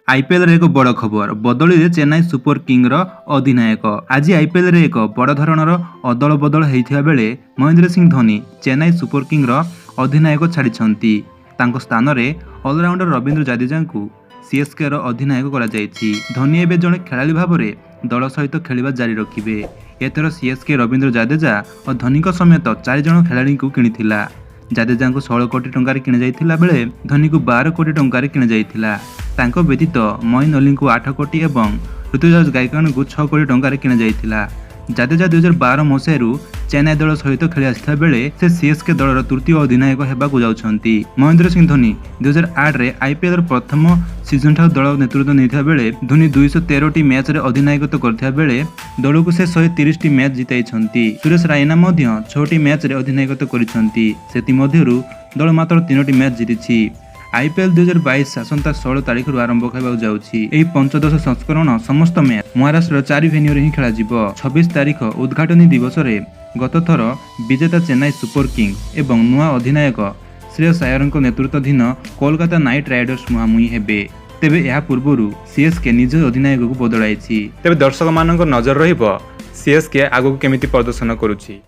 IPL रे एक बड़ खबर बदली रे चेन्नई सुपर किंग रो अधिनायक। आज आईपीएल रे एक बड़ धरणर अदल बदल होइथिबा बेले महेंद्र सिंह धोनी चेन्नई सुपर किंग रो अधिनायक छाड़िछंती। तांको स्थान रे ऑलराउंडर रविंद्र जडेजा को सीएसके रो अधिनायक करा जायछि। धोनी एबे जणे खेलाड़ी भाबरे दल सहित खेलिबा जारी रखिबे। एथर सीएसके रविंद्र जडेजा और धोनी समेत 4 जण खेलाड़ी को किनिथिला। जडेजा को 16 कोटी टंकार किणा जाइथिला बेले धोनी को 12 कोटी टंकार किणा जाइथिला। तांको व्यतीत मोइन अली को 8 कोटी एवं ऋतुराज गायकवाड़ को 6 कोटी टंकार किणा जाइथिला। जडेजा 2012 मसीहारू चेन्नई दल सहित खेली आसिथिबा बेले से सीएसके दलर तृतीय अधिनायक हेबाकु जाउछंती। महेंद्र सिंह धोनी 2008 रे आईपीएल प्रथम सीजन ठार दल नेतृत्व नैथिबा बेले धोनी 213 टी मैच रे अधिनायकत्व करथिबा बेले दल को से 130 टी मैच जिताइछंती। सुरेश रायना मध्य 6 टी मैच रे अधिनायकत्व करिछंती। सेति मध्यरू दल मात्र 3 टी मैच जितिछि। आईपीएल 2022 आसंता 16 तारिख आरंभ होगा जाउछि। एही पंचदश संस्करण समस्त मैच महाराष्ट्र 4 भेन्यू रे ही खेला जिवो। 26 तारिख उद्घाटनी दिवस रे गत थर विजेता चेन्नई सुपर किंग एवं नुआ अधिनायक श्रेयस अय्यर नेतृत्वाधीन कोलकाता नाइट राइडर्स मुहांमुही हेबे। तेबे यह पूर्व सीएसके निज अधिनायक को बदलाइछि। तेबे दर्शक मानक नजर रहिबो सीएसके आगु केमिति प्रदर्शन करूछि।